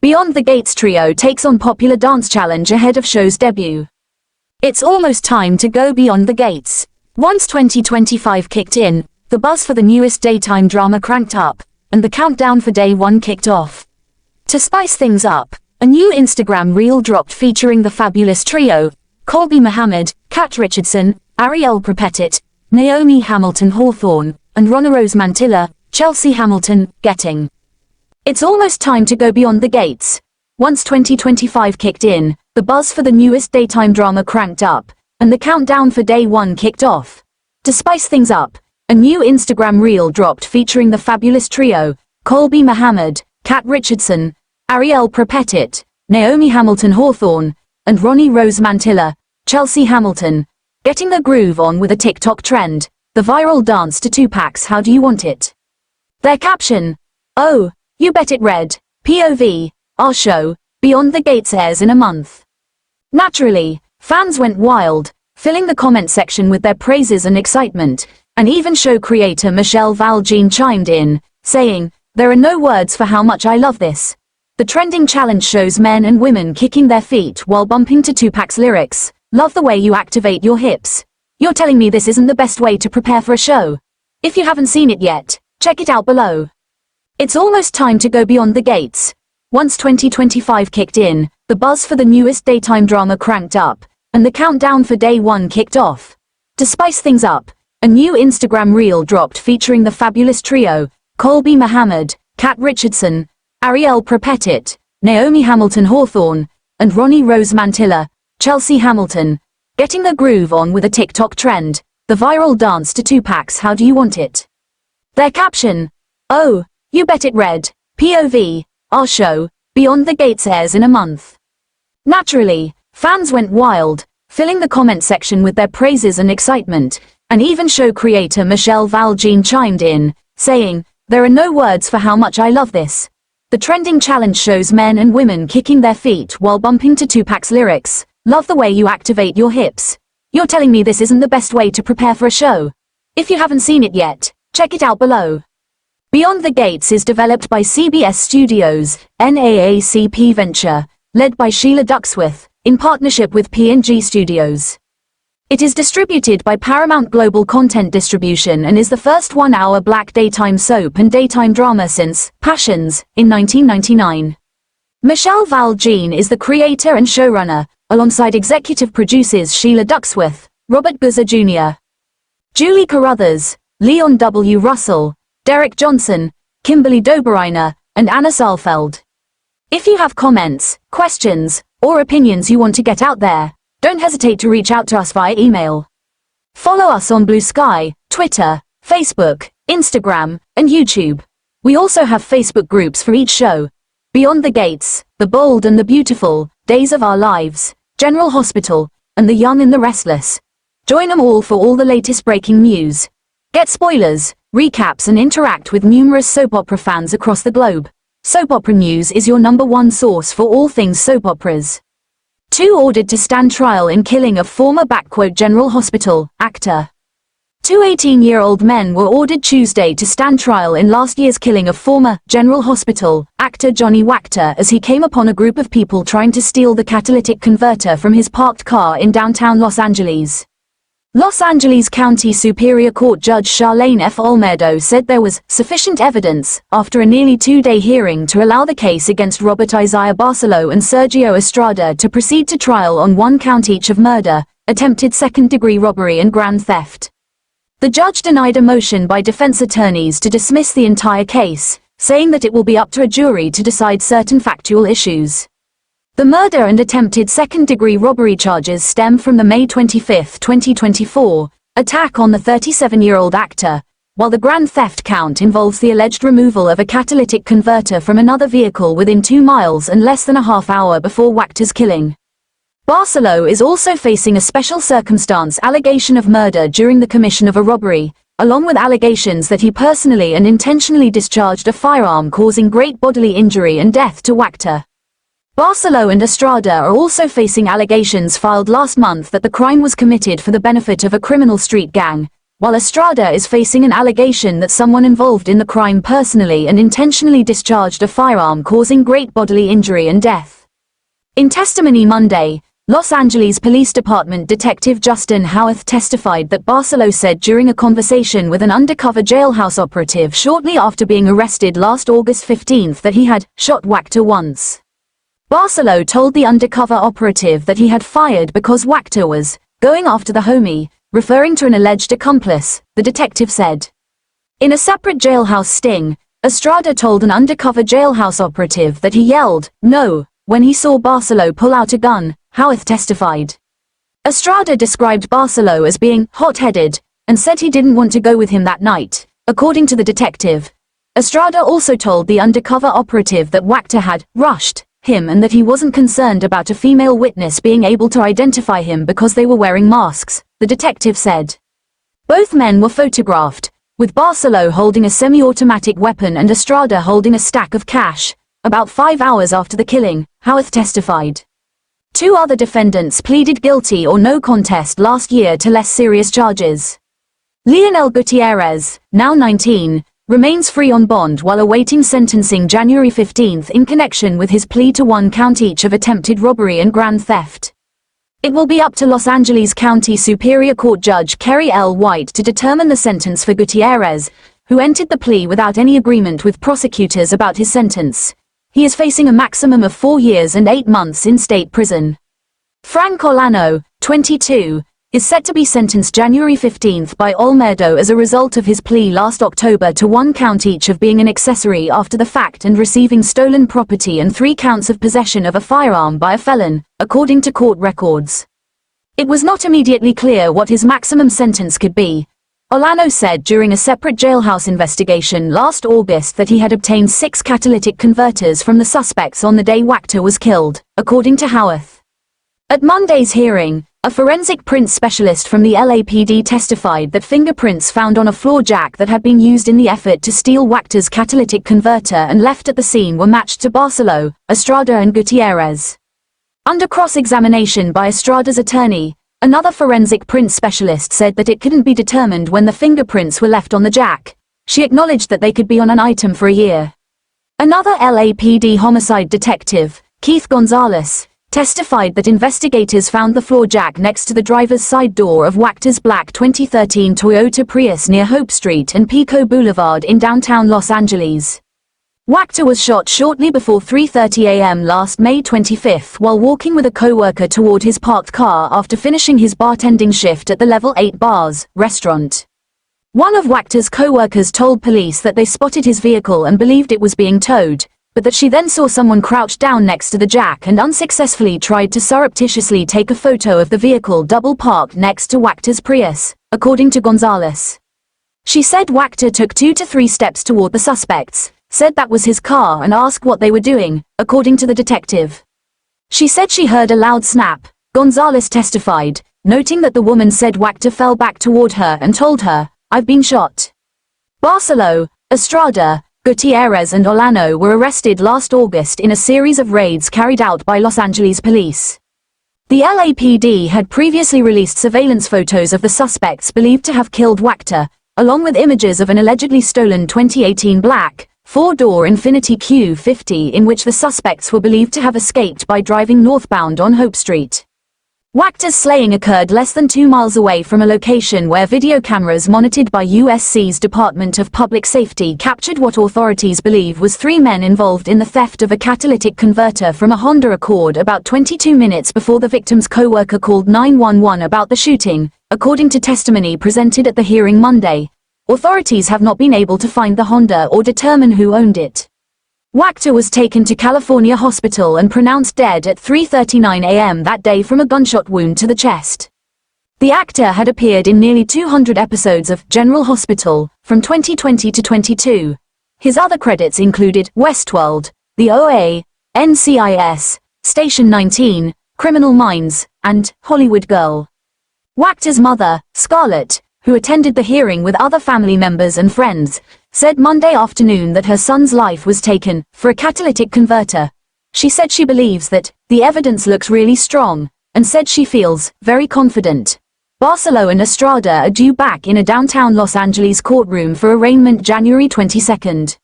Beyond the Gates trio takes on popular dance challenge ahead of show's debut. It's almost time to go beyond the gates. Once 2025 kicked in, the buzz for the newest daytime drama cranked up, and the countdown for day one kicked off. To spice things up, a new Instagram reel dropped featuring the fabulous trio, Colby Mohammed, Kat Richardson, Ariel Propetit, Naomi Hamilton Hawthorne, and Ronna Rose Mantilla, Chelsea Hamilton, getting. It's almost time to go beyond the gates. Once 2025 kicked in, the buzz for the newest daytime drama cranked up, and the countdown for day one kicked off. To spice things up, a new Instagram reel dropped featuring the fabulous trio, Colby Mohammed, Kat Richardson, Ariel Propetit, Naomi Hamilton Hawthorne, and Ronna Rose Mantilla, Chelsea Hamilton, getting the groove on with a TikTok trend, the viral dance to Tupac's How Do You Want It. Their caption, "Oh, you bet it read, POV, our show, Beyond the Gates airs in a month." Naturally, fans went wild, filling the comment section with their praises and excitement, and even show creator Michelle Valjean chimed in, saying, "There are no words for how much I love this." The trending challenge shows men and women kicking their feet while bumping to Tupac's lyrics, "Love the way you activate your hips. You're telling me this isn't the best way to prepare for a show? If you haven't seen it yet, check it out below." It's almost time to go beyond the gates. Once 2025 kicked in, the buzz for the newest daytime drama cranked up, and the countdown for day one kicked off. To spice things up, a new Instagram reel dropped featuring the fabulous trio, Colby Mohammed, Kat Richardson, Ariel Propetit, Naomi Hamilton Hawthorne, and Ronna Rose Mantilla, Chelsea Hamilton, getting the groove on with a TikTok trend, the viral dance to Tupac's How Do You Want It. Their caption, "Oh, you bet it read, POV, our show, Beyond the Gates airs in a month." Naturally, fans went wild, filling the comment section with their praises and excitement, and even show creator Michelle Valjean chimed in, saying, "There are no words for how much I love this." The trending challenge shows men and women kicking their feet while bumping to Tupac's lyrics, "Love the way you activate your hips. You're telling me this isn't the best way to prepare for a show? If you haven't seen it yet, check it out below. Beyond the Gates is developed by CBS Studios, NAACP venture, led by Sheila Ducksworth, in partnership with P&G Studios. It is distributed by Paramount Global Content Distribution and is the first one-hour black daytime soap and daytime drama since Passions, in 1999. Michelle Valjean is the creator and showrunner, alongside executive producers Sheila Ducksworth, Robert Guzza Jr., Julie Carruthers, Leon W. Russell, Derek Johnson, Kimberly Dobereiner, and Anna Saalfeld. If you have comments, questions, or opinions you want to get out there, don't hesitate to reach out to us via email. Follow us on Blue Sky, Twitter, Facebook, Instagram, and YouTube. We also have Facebook groups for each show: Beyond the Gates, The Bold and the Beautiful, Days of Our Lives, General Hospital, and The Young and the Restless. Join them all for all the latest breaking news. Get spoilers, recaps, and interact with numerous soap opera fans across the globe. Soap Opera News is your #1 source for all things soap operas. 2 ordered to stand trial in killing of former General Hospital actor. 2 18-year-old men were ordered Tuesday to stand trial in last year's killing of former General Hospital actor Johnny Wachter as he came upon a group of people trying to steal the catalytic converter from his parked car in downtown Los Angeles. Los Angeles County Superior Court Judge Charlene F. Olmedo said there was sufficient evidence, after a nearly 2-day hearing, to allow the case against Robert Isaiah Barcelo and Sergio Estrada to proceed to trial on 1 count each of murder, attempted second-degree robbery and grand theft. The judge denied a motion by defense attorneys to dismiss the entire case, saying that it will be up to a jury to decide certain factual issues. The murder and attempted second-degree robbery charges stem from the May 25, 2024, attack on the 37-year-old actor, while the grand theft count involves the alleged removal of a catalytic converter from another vehicle within 2 miles and less than a half hour before Wachter's killing. Barcelo is also facing a special circumstance allegation of murder during the commission of a robbery, along with allegations that he personally and intentionally discharged a firearm causing great bodily injury and death to Wachter. Barcelo and Estrada are also facing allegations filed last month that the crime was committed for the benefit of a criminal street gang, while Estrada is facing an allegation that someone involved in the crime personally and intentionally discharged a firearm causing great bodily injury and death. In testimony Monday, Los Angeles Police Department Detective Justin Howarth testified that Barcelo said during a conversation with an undercover jailhouse operative shortly after being arrested last August 15 that he had shot Wachter once. Barcelo told the undercover operative that he had fired because Wachter was going after the homie, referring to an alleged accomplice, the detective said. In a separate jailhouse sting, Estrada told an undercover jailhouse operative that he yelled, "No," when he saw Barcelo pull out a gun, Howarth testified. Estrada described Barcelo as being hot-headed, and said he didn't want to go with him that night, according to the detective. Estrada also told the undercover operative that Wachter had rushed him and that he wasn't concerned about a female witness being able to identify him because they were wearing masks, the detective said. Both men were photographed, with Barcelo holding a semi-automatic weapon and Estrada holding a stack of cash, about 5 hours after the killing, Howarth testified. 2 other defendants pleaded guilty or no contest last year to less serious charges. Leonel Gutierrez, now 19, remains free on bond while awaiting sentencing January 15 in connection with his plea to 1 count each of attempted robbery and grand theft. It will be up to Los Angeles County Superior Court Judge Kerry L. White to determine the sentence for Gutierrez, who entered the plea without any agreement with prosecutors about his sentence. He is facing a maximum of 4 years and 8 months in state prison. Frank Olano, 22, is set to be sentenced January 15 by Olmedo as a result of his plea last October to 1 count each of being an accessory after the fact and receiving stolen property and 3 counts of possession of a firearm by a felon, according to court records. It was not immediately clear what his maximum sentence could be. Olano said during a separate jailhouse investigation last August that he had obtained 6 catalytic converters from the suspects on the day Wachter was killed, according to Howarth. At Monday's hearing, a forensic prints specialist from the LAPD testified that fingerprints found on a floor jack that had been used in the effort to steal Wachter's catalytic converter and left at the scene were matched to Barcelo, Estrada and Gutierrez. Under cross-examination by Estrada's attorney, another forensic prints specialist said that it couldn't be determined when the fingerprints were left on the jack. She acknowledged that they could be on an item for a year. Another LAPD homicide detective, Keith Gonzalez, testified that investigators found the floor jack next to the driver's side door of Wachter's black 2013 Toyota Prius near Hope Street and Pico Boulevard in downtown Los Angeles. Wachter was shot shortly before 3:30 a.m. last May 25 while walking with a co-worker toward his parked car after finishing his bartending shift at the Level 8 Bars restaurant. One of Wachter's co-workers told police that they spotted his vehicle and believed it was being towed, but that she then saw someone crouched down next to the jack and unsuccessfully tried to surreptitiously take a photo of the vehicle double parked next to Wachter's Prius, according to Gonzalez. She said Wachter took 2 to 3 steps toward the suspects, said that was his car and asked what they were doing, according to the detective. She said she heard a loud snap, Gonzalez testified, noting that the woman said Wachter fell back toward her and told her, "I've been shot." Barcelo, Estrada, Gutierrez and Olano were arrested last August in a series of raids carried out by Los Angeles police. The LAPD had previously released surveillance photos of the suspects believed to have killed Wachter, along with images of an allegedly stolen 2018 black, 4-door Infiniti Q50 in which the suspects were believed to have escaped by driving northbound on Hope Street. Wachter's slaying occurred less than 2 miles away from a location where video cameras monitored by USC's Department of Public Safety captured what authorities believe was 3 men involved in the theft of a catalytic converter from a Honda Accord about 22 minutes before the victim's co-worker called 911 about the shooting, according to testimony presented at the hearing Monday. Authorities have not been able to find the Honda or determine who owned it. Wachter was taken to California Hospital and pronounced dead at 3:39 a.m. that day from a gunshot wound to the chest. The actor had appeared in nearly 200 episodes of General Hospital from 2020 to 22. His other credits included Westworld, The OA, NCIS, Station 19, Criminal Minds, and Hollywood Girl. Wachter's mother, Scarlett, who attended the hearing with other family members and friends, said Monday afternoon that her son's life was taken for a catalytic converter. She said she believes that the evidence looks really strong, and said she feels very confident. Barcelo and Estrada are due back in a downtown Los Angeles courtroom for arraignment January 22.